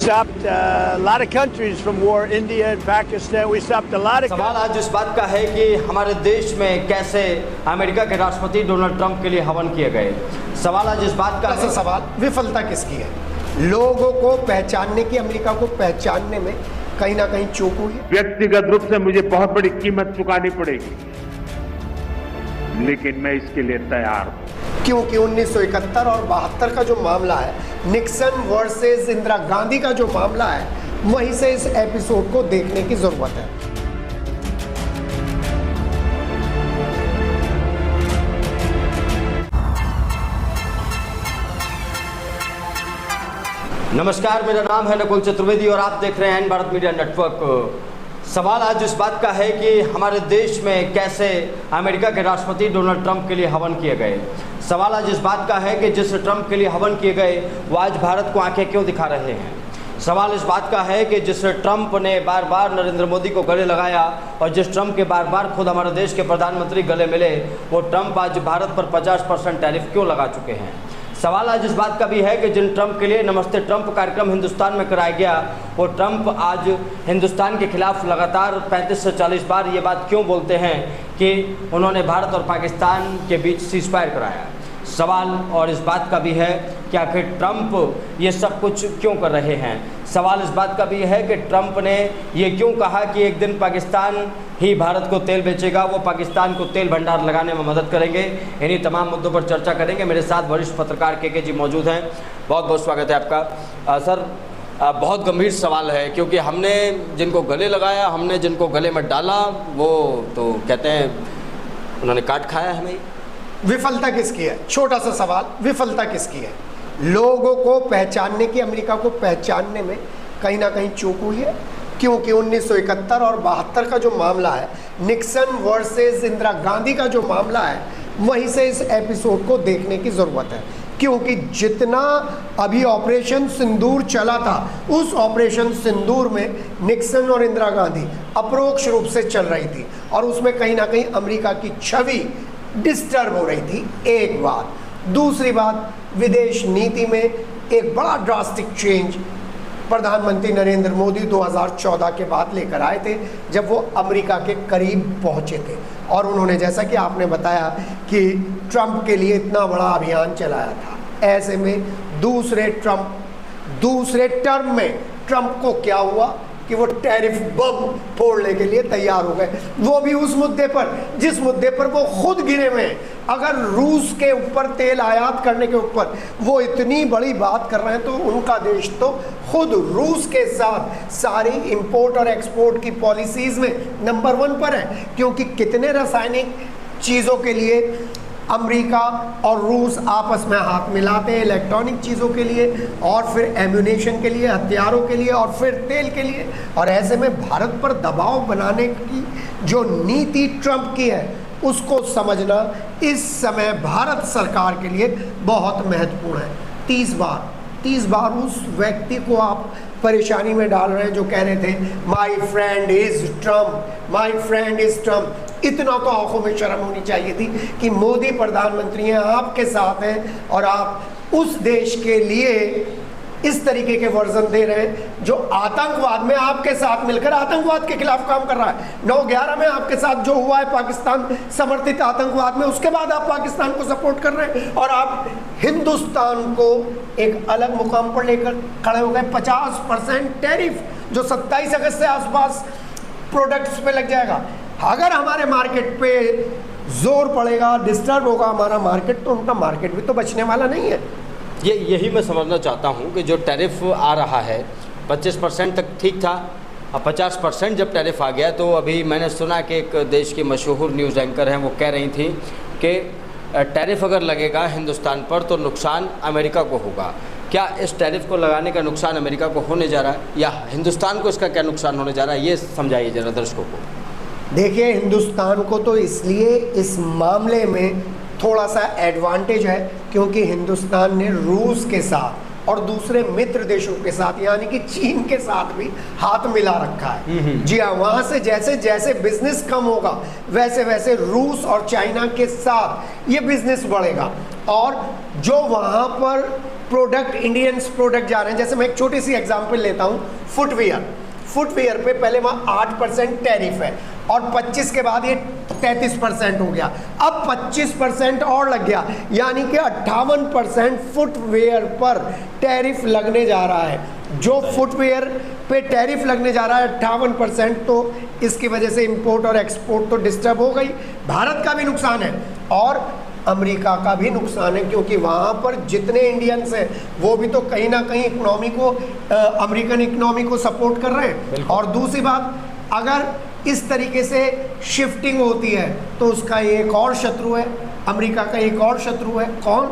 Stopped a lot of countries from war, India and Pakistan. We stopped a lot of. सवाल आज इस बात का है कि हमारे देश में कैसे अमेरिका के राष्ट्रपति डोनाल्ड ट्रंप के लिए हवन किए गए। सवाल आज इस बात का है। सवाल विफलता किसकी है? लोगों को पहचानने की, अमेरिका को पहचानने में कहीं ना कहीं चूक हुई है। व्यक्तिगत रूप से मुझे बहुत बड़ी कीमत चुकानी पड़ेगी, लेकिन मैं इसके लिए तैयार हूं। क्योंकि 1971 और 72 का जो मामला है, निक्सन वर्सेस इंदिरा गांधी का जो मामला है, वहीं से इस एपिसोड को देखने की जरूरत है। नमस्कार, मेरा नाम है नकुल चतुर्वेदी और आप देख रहे हैं भारत मीडिया नेटवर्क। सवाल आज इस बात का है कि हमारे देश में कैसे अमेरिका के राष्ट्रपति डोनाल्ड ट्रंप के लिए हवन किए गए। सवाल आज इस बात का है कि जिस ट्रंप के लिए हवन किए गए वो आज भारत को आंखें क्यों दिखा रहे हैं। सवाल इस बात का है कि जिस ट्रंप ने बार बार नरेंद्र मोदी को गले लगाया और जिस ट्रंप के बार बार खुद हमारे देश के प्रधानमंत्री गले मिले, वो ट्रंप आज भारत पर 50% टैरिफ क्यों लगा चुके हैं। सवाल आज इस बात का भी है कि जिन ट्रंप के लिए नमस्ते ट्रंप कार्यक्रम हिंदुस्तान में कराया गया, वो ट्रंप आज हिंदुस्तान के खिलाफ लगातार 35 से 40 बार ये बात क्यों बोलते हैं कि उन्होंने भारत और पाकिस्तान के बीच सीज़फायर कराया। सवाल और इस बात का भी है कि आखिर ट्रंप ये सब कुछ क्यों कर रहे हैं। सवाल इस बात का भी है कि ट्रंप ने ये क्यों कहा कि एक दिन पाकिस्तान ही भारत को तेल बेचेगा, वो पाकिस्तान को तेल भंडार लगाने में मदद करेंगे। इन्हीं तमाम मुद्दों पर चर्चा करेंगे। मेरे साथ वरिष्ठ पत्रकार के जी मौजूद हैं। बहुत बहुत स्वागत है आपका। सर, बहुत गंभीर सवाल है क्योंकि हमने जिनको गले लगाया, हमने जिनको गले में डाला, वो तो कहते हैं उन्होंने काट खाया हमें। विफलता किसकी है? छोटा सा सवाल, विफलता किसकी है? लोगों को पहचानने की, अमेरिका को पहचानने में कहीं ना कहीं चूक हुई है। क्योंकि 1971 और 72 का जो मामला है, निक्सन वर्सेस इंदिरा गांधी का जो मामला है, वहीं से इस एपिसोड को देखने की ज़रूरत है। क्योंकि जितना अभी ऑपरेशन सिंदूर चला था, उस ऑपरेशन सिंदूर में निक्सन और इंदिरा गांधी अप्रोक्ष रूप से चल रही थी और उसमें कहीं ना कहीं अमेरिका की छवि डिस्टर्ब हो रही थी। एक बात। दूसरी बात, विदेश नीति में एक बड़ा ड्रास्टिक चेंज प्रधानमंत्री नरेंद्र मोदी 2014 के बाद लेकर आए थे, जब वो अमेरिका के करीब पहुंचे थे और उन्होंने, जैसा कि आपने बताया, कि ट्रंप के लिए इतना बड़ा अभियान चलाया था। ऐसे में दूसरे टर्म में ट्रंप को क्या हुआ कि वो टैरिफ बम फोड़ने के लिए तैयार हो गए, वो भी उस मुद्दे पर जिस मुद्दे पर वो खुद घिरे हुए हैं। अगर रूस के ऊपर तेल आयात करने के ऊपर वो इतनी बड़ी बात कर रहे हैं, तो उनका देश तो खुद रूस के साथ सारी इंपोर्ट और एक्सपोर्ट की पॉलिसीज़ में नंबर 1 पर है। क्योंकि कितने रासायनिक चीज़ों के लिए अमेरिका और रूस आपस में हाथ मिलाते हैं, इलेक्ट्रॉनिक चीज़ों के लिए और फिर एम्यूनेशन के लिए, हथियारों के लिए और फिर तेल के लिए। और ऐसे में भारत पर दबाव बनाने की जो नीति ट्रंप की है, उसको समझना इस समय भारत सरकार के लिए बहुत महत्वपूर्ण है। 30 बार उस व्यक्ति को आप परेशानी में डाल रहे हैं जो कह रहे थे my friend is Trump, my friend is Trump. इतना तो आंखों में शर्म होनी चाहिए थी कि मोदी प्रधानमंत्री हैं, आपके साथ हैं और आप उस देश के लिए इस तरीके के वर्जन दे रहे हैं जो आतंकवाद में आपके साथ मिलकर आतंकवाद के खिलाफ काम कर रहा है। 9/11 में आपके साथ जो हुआ है पाकिस्तान समर्थित आतंकवाद में, उसके बाद आप पाकिस्तान को सपोर्ट कर रहे हैं और आप हिंदुस्तान को एक अलग मुकाम पर लेकर खड़े हो गए। 50% टैरिफ जो 27 अगस्त से आसपास प्रोडक्ट्स पे लग जाएगा। अगर हमारे मार्केट पे जोर पड़ेगा, डिस्टर्ब होगा हमारा मार्केट, तो उनका मार्केट भी तो बचने वाला नहीं है। यही मैं समझना चाहता हूँ कि जो टैरिफ आ रहा है 25% तक ठीक था, अब 50% जब टैरिफ आ गया, तो अभी मैंने सुना कि एक देश की मशहूर न्यूज़ एंकर हैं, वो कह रही थी कि टैरिफ अगर लगेगा हिंदुस्तान पर तो नुकसान अमेरिका को होगा। क्या इस टैरिफ को लगाने का नुकसान अमेरिका को होने जा रहा है या हिंदुस्तान को इसका क्या नुकसान होने जा रहा है, ये समझाइए जरा दर्शकों को। देखिए, हिंदुस्तान को तो इसलिए इस मामले में थोड़ा सा एडवांटेज है क्योंकि हिंदुस्तान ने रूस के साथ और दूसरे मित्र देशों के साथ यानी कि चीन के साथ भी हाथ मिला रखा है। जी हाँ, वहाँ से जैसे जैसे बिजनेस कम होगा वैसे वैसे रूस और चाइना के साथ ये बिजनेस बढ़ेगा और जो वहाँ पर प्रोडक्ट, इंडियन प्रोडक्ट जा रहे हैं। जैसे मैं एक छोटी सी एग्जांपल लेता हूं, फुटवेयर पे पहले वहाँ 8% टैरिफ है और 25 के बाद ये 33% हो गया, अब 25% और लग गया, यानी कि 58% फुटवेयर पर टैरिफ लगने जा रहा है। जो फुटवेयर पे टैरिफ लगने जा रहा है 58%, तो इसकी वजह से इंपोर्ट और एक्सपोर्ट तो डिस्टर्ब हो गई, भारत का भी नुकसान है और अमेरिका का भी नुकसान है, क्योंकि वहाँ पर जितने इंडियंस हैं वो भी तो कहीं ना कहीं इकोनॉमी को, अमेरिकन इकोनॉमी को सपोर्ट कर रहे हैं। और दूसरी बात, अगर इस तरीके से शिफ्टिंग होती है तो उसका एक और शत्रु है, अमेरिका का एक और शत्रु है, कौन?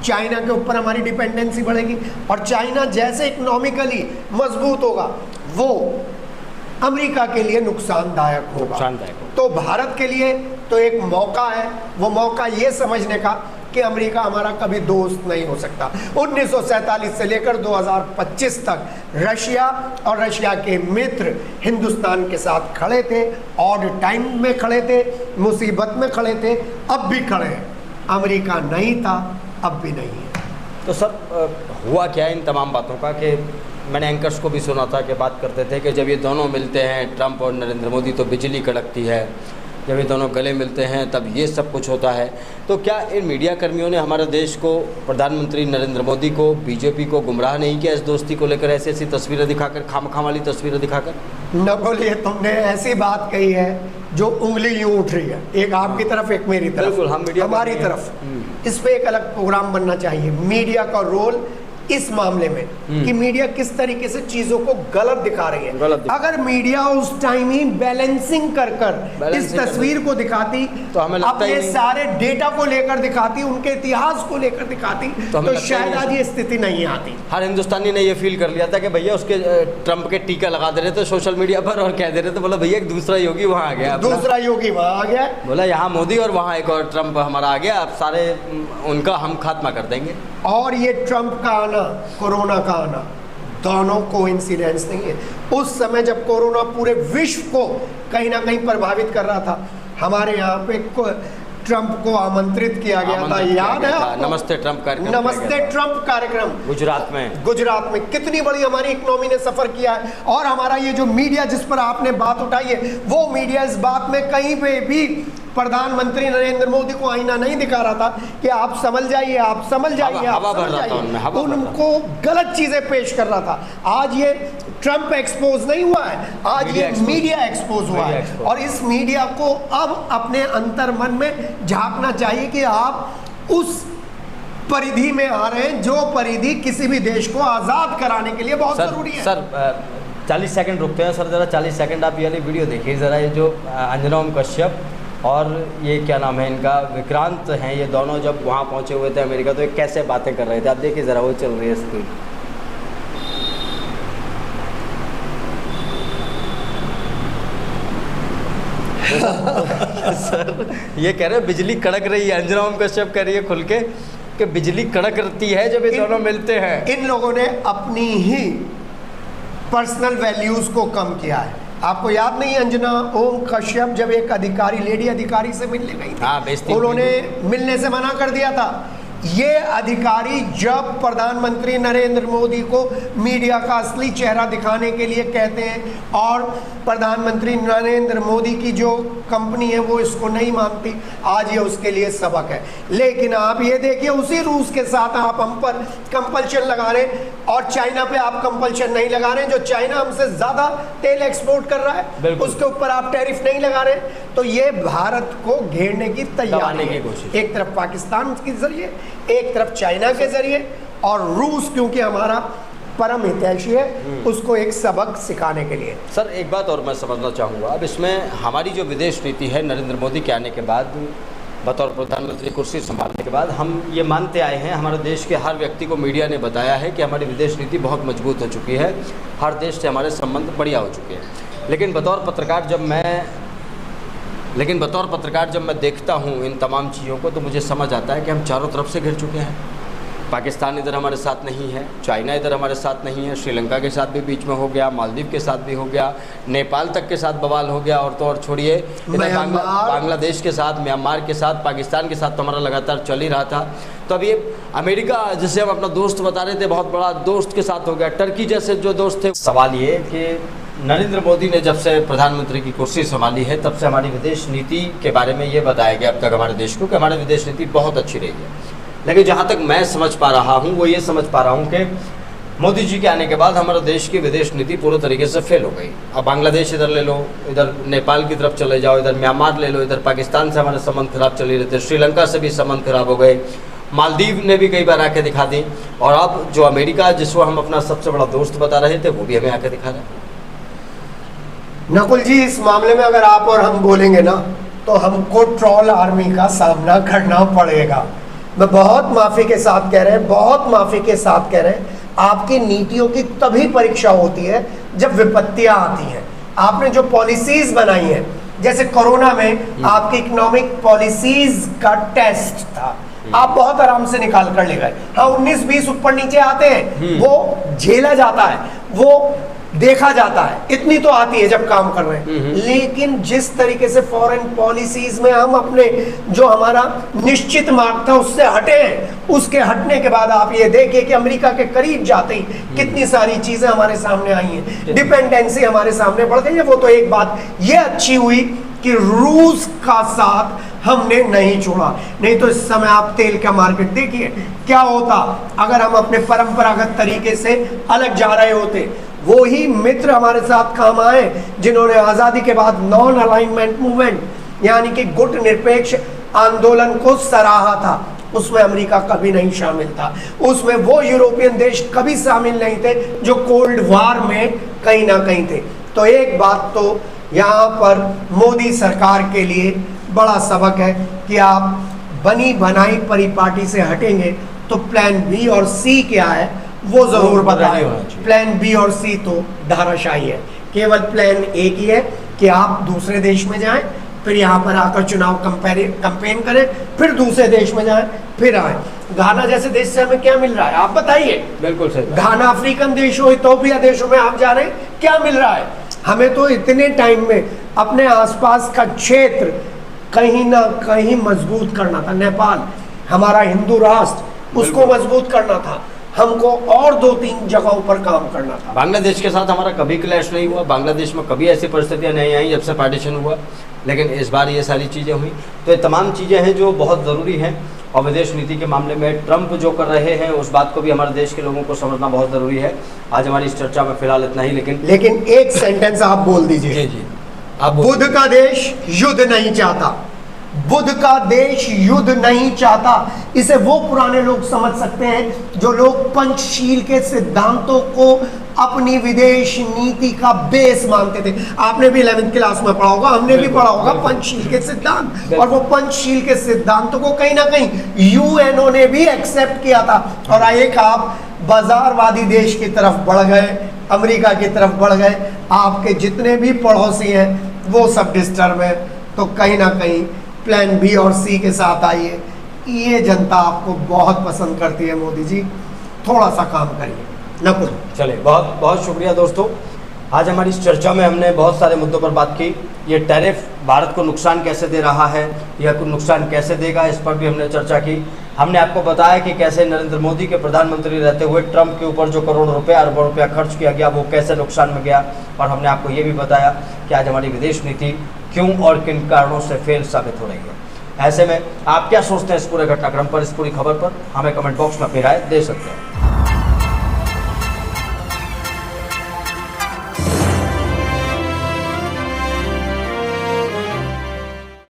चाइना के ऊपर हमारी डिपेंडेंसी बढ़ेगी और चाइना जैसे इकोनॉमिकली मजबूत होगा वो अमेरिका के लिए नुकसानदायक होगा। तो भारत के लिए तो एक मौका है, वो मौका ये समझने का कि अमेरिका हमारा कभी दोस्त नहीं हो सकता। 1947 से लेकर 2025 तक रशिया और रशिया के मित्र हिंदुस्तान के साथ खड़े थे, ऑड टाइम में खड़े थे, मुसीबत में खड़े थे, अब भी खड़े हैं। अमेरिका नहीं था, अब भी नहीं है। तो सर हुआ क्या इन तमाम बातों का कि मैंने एंकर्स को भी सुना था कि बात करते थे कि जब ये दोनों मिलते हैं, ट्रंप और नरेंद्र मोदी, तो बिजली कड़कती है, जब ये दोनों गले मिलते हैं तब ये सब कुछ होता है। तो क्या इन मीडिया कर्मियों ने हमारे देश को, प्रधानमंत्री नरेंद्र मोदी को, बीजेपी को गुमराह नहीं किया इस दोस्ती को लेकर, ऐसी ऐसी तस्वीरें दिखाकर, खामखा वाली तस्वीरें दिखाकर? न बोलिए, तुमने ऐसी बात कही है जो उंगली यूं उठ रही है, एक आपकी तरफ एक मेरी तरफ, बिल्कुल, हम मीडिया हमारी तरफ। इस पे एक अलग प्रोग्राम बनना चाहिए, मीडिया का रोल इस मामले में कि मीडिया किस तरीके से चीजों को गलत दिखा रही है। अगर मीडिया उस टाइम ही बैलेंसिंग कर इस तस्वीर को दिखाती, तो हमें अपने सारे डेटा को लेकर दिखाती, उनके इतिहास को लेकर दिखाती, तो शायद आज ये स्थिति नहीं आती। हर हिंदुस्तानी ने ये फील कर लिया था कि भैया उसके ट्रंप के टीका लगा दे रहे थे सोशल मीडिया पर और कह दे रहे थे, बोला भैया एक दूसरा योगी वहाँ आ गया, दूसरा योगी वहाँ आ गया, बोला यहाँ मोदी और वहाँ एक और ट्रंप हमारा आ गया, अब सारे उनका हम खात्मा कर देंगे। और ये ट्रंप का आना, कोरोना का आना, दोनों कोइंसिडेंस नहीं है। उस समय जब कोरोना पूरे विश्व को कहीं ना कहीं प्रभावित कर रहा था, हमारे यहाँ पे ट्रंप को आमंत्रित किया गया था, याद है आपको? नमस्ते ट्रंप कार्यक्रम, नमस्ते ट्रंप कार्यक्रम गुजरात में कितनी बड़ी हमारी इकोनॉमी ने सफर किया है। और हमारा ये जो मीडिया जिस पर आपने बात उठाई है, वो मीडिया इस बात में कहीं पे भी प्रधानमंत्री नरेंद्र मोदी को आईना नहीं दिखा रहा था कि आप समझ जाइए, आप समझ जाइए, आप समझ जाइए, उनको गलत चीजें पेश कर रहा था। आज ये ट्रंप एक्सपोज नहीं हुआ है, आज ये मीडिया एक्सपोज हुआ है। और इस मीडिया को अब अपने अंतर मन में झांकना चाहिए कि आप उस परिधि में आ रहे हैं जो परिधि किसी भी देश को आजाद कराने के लिए बहुत जरूरी है। सर 40 सेकंड रुकते हैं सर, जरा 40 सेकंड आप ये वाली वीडियो देखिए जरा। ये जो अंजना ओम कश्यप और ये क्या नाम है इनका, विक्रांत हैं, ये दोनों जब वहाँ पहुँचे हुए थे अमेरिका, तो ये कैसे बातें कर रहे थे, आप देखिए ज़रा, वो चल रही है स्क्रीन। सर ये कह रहे हैं बिजली कड़क रही है, अंजना ओम कश्यप कह रही है खुल के कि बिजली कड़क रहती है जब ये दोनों मिलते हैं। इन लोगों ने अपनी ही पर्सनल वैल्यूज को कम किया है। आपको याद नहीं, अंजना ओम कश्यप जब एक अधिकारी, लेडी अधिकारी से मिलने गई थी, उन्होंने मिलने से मना कर दिया था। ये अधिकारी जब प्रधानमंत्री नरेंद्र मोदी को मीडिया का असली चेहरा दिखाने के लिए कहते हैं और प्रधानमंत्री नरेंद्र मोदी की जो कंपनी है वो इसको नहीं मानती, आज ये उसके लिए सबक है। लेकिन आप ये देखिए, उसी रूस के साथ आप हम पर कंपल्शन लगा रहे हैं और चाइना पे आप कंपल्शन नहीं लगा रहे हैं, जो चाइना हमसे ज्यादा तेल एक्सपोर्ट कर रहा है उसके ऊपर आप टैरिफ नहीं लगा रहे। तो ये भारत को घेरने की तैयारी है, एक तरफ पाकिस्तान के जरिए, एक तरफ चाइना के जरिए, और रूस क्योंकि हमारा परम हितैषी है, उसको एक सबक सिखाने के लिए। सर एक बात और मैं समझना चाहूँगा, अब इसमें हमारी जो विदेश नीति है नरेंद्र मोदी के आने के बाद, बतौर प्रधानमंत्री कुर्सी संभालने के बाद, हम ये मानते आए हैं, हमारे देश के हर व्यक्ति को मीडिया ने बताया है कि हमारी विदेश नीति बहुत मजबूत हो चुकी है, हर देश से हमारे संबंध बढ़िया हो चुके हैं। लेकिन बतौर पत्रकार जब मैं देखता हूँ इन तमाम चीज़ों को, तो मुझे समझ आता है कि हम चारों तरफ से घिर चुके हैं। पाकिस्तान इधर हमारे साथ नहीं है, चाइना इधर हमारे साथ नहीं है, श्रीलंका के साथ भी बीच में हो गया, मालदीव के साथ भी हो गया, नेपाल तक के साथ बवाल हो गया, और तो और छोड़िए इधर बांग्लादेश के साथ, म्यांमार के साथ, पाकिस्तान के साथ तो हमारा लगातार चल ही रहा था। तो अब ये अमेरिका, जिसे हम अपना दोस्त बता रहे थे, बहुत बड़ा दोस्त के साथ हो गया, टर्की जैसे जो दोस्त थे। सवाल ये कि नरेंद्र मोदी ने जब से प्रधानमंत्री की कुर्सी संभाली है तब से हमारी विदेश नीति के बारे में ये बताया गया अब तक हमारे देश को कि हमारी विदेश नीति बहुत अच्छी रही है। लेकिन जहाँ तक मैं समझ पा रहा हूँ वो ये समझ पा रहा हूँ कि मोदी जी के आने के बाद हमारे देश की विदेश नीति पूरे तरीके से फेल हो गई। अब बांग्लादेश इधर ले लो, इधर नेपाल की तरफ चले जाओ, इधर म्यांमार ले लो, इधर पाकिस्तान से हमारे संबंध खराब चले रहे थे, श्रीलंका से भी संबंध खराब हो गए, मालदीव ने भी कई बार आके दिखा दी, और अब जो अमेरिका जिसको हम अपना सबसे बड़ा दोस्त बता रहे थे वो भी हमें आके दिखा रहा है। नकुल जी, इस मामले में अगर आप और हम बोलेंगे ना तो हमको ट्रोल आर्मी का सामना करना पड़ेगा। मैं बहुत माफी के साथ कह रहे हैं, बहुत माफी के साथ कह रहे हैं, आपकी नीतियों की तभी परीक्षा होती है जब विपत्तियां आती हैं। आपने जो पॉलिसीज बनाई है, जैसे कोरोना में आपकी इकोनॉमिक पॉलिसीज का टेस्ट था, आप बहुत आराम से निकाल कर ले गए। हाँ, 19-20 ऊपर नीचे आते हैं, वो झेला जाता है, वो देखा जाता है, इतनी तो आती है जब काम कर रहे हैं। लेकिन जिस तरीके से फॉरेन पॉलिसीज में हम अपने जो हमारा निश्चित मार्ग था उससे हटे हैं, उसके हटने के बाद आप ये देखिए कि अमेरिका के करीब जाते ही कितनी सारी चीजें हमारे सामने आई हैं, डिपेंडेंसी हमारे सामने बढ़ गई है। वो तो एक बात ये अच्छी हुई कि रूस का साथ हमने नहीं छोड़ा, नहीं तो इस समय आप तेल का मार्केट देखिए क्या होता अगर हम अपने परंपरागत तरीके से अलग जा रहे होते। वो ही मित्र हमारे साथ काम आए जिन्होंने आजादी के बाद नॉन अलाइनमेंट मूवमेंट यानी कि गुट निरपेक्ष आंदोलन को सराहा था, उसमें अमेरिका कभी नहीं शामिल था, उसमें वो यूरोपियन देश कभी शामिल नहीं थे जो कोल्ड वार में कहीं ना कहीं थे। तो एक बात तो यहाँ पर मोदी सरकार के लिए बड़ा सबक है कि आप बनी बनाई परिपाटी से हटेंगे तो प्लान बी और सी क्या है वो जरूर बताएं। प्लान बी और सी तो धाराशाही है, केवल प्लान ए की है कि आप दूसरे देश में जाएं, फिर यहाँ पर आकर चुनाव कंपेन करें, फिर दूसरे देश में जाएं, फिर आए। घाना जैसे देश से हमें क्या मिल रहा है आप बताइए। बिल्कुल सही। घाना अफ्रीकन देश हो, इथोपिया देशों में आप जा रहे हैं, क्या मिल रहा है हमें? तो इतने टाइम में अपने आसपास का क्षेत्र कहीं ना कहीं मजबूत करना था। नेपाल हमारा हिंदू राष्ट्र, उसको मजबूत करना था, हमको और 2-3 जगहों पर काम करना था। बांग्लादेश के साथ हमारा कभी क्लैश नहीं हुआ, बांग्लादेश में कभी ऐसी परिस्थितियां नहीं आई जब से पार्टीशन हुआ, लेकिन इस बार ये सारी चीज़ें हुई। तो ये तमाम चीज़ें हैं जो बहुत ज़रूरी हैं, और विदेश नीति के मामले में ट्रंप जो कर रहे हैं उस बात को भी हमारे देश के लोगों को समझना बहुत ज़रूरी है। आज हमारी इस चर्चा में फिलहाल इतना ही, लेकिन एक सेंटेंस आप बोल दीजिए। जी आप बुद्ध का देश युद्ध नहीं चाहता, बुद्ध का देश युद्ध नहीं चाहता। इसे वो पुराने लोग समझ सकते हैं जो लोग पंचशील के सिद्धांतों को अपनी विदेश नीति का बेस मानते थे। आपने भी 11th क्लास में पढ़ा होगा, हमने भी पढ़ा होगा पंचशील के सिद्धांत, और वो पंचशील के सिद्धांतों को कहीं ना कहीं यूएनओ ने भी एक्सेप्ट किया था। और एक आप बाजारवादी देश की तरफ बढ़ गए, अमेरिका की तरफ बढ़ गए, आपके जितने भी पड़ोसी हैं वो सब डिस्टर्ब है। तो कहीं ना कहीं प्लान बी और सी के साथ आइए, ये जनता आपको बहुत पसंद करती है। मोदी जी थोड़ा सा काम करिए। नकुल, चले, बहुत बहुत शुक्रिया दोस्तों। आज हमारी इस चर्चा में हमने बहुत सारे मुद्दों पर बात की। ये टैरिफ भारत को नुकसान कैसे दे रहा है या कुछ नुकसान कैसे देगा, इस पर भी हमने चर्चा की। हमने आपको बताया कि कैसे नरेंद्र मोदी के प्रधानमंत्री रहते हुए ट्रंप के ऊपर जो करोड़ों रुपए अरबों रुपया खर्च किया गया वो कैसे नुकसान में गया, और हमने आपको ये भी बताया कि आज हमारी विदेश नीति क्यों और किन कारणों से फेल साबित हो रही है। ऐसे में आप क्या सोचते हैं इस पूरे घटनाक्रम पर, इस पूरी खबर पर? हमें कमेंट बॉक्स में अपनी राय दे सकते हैं।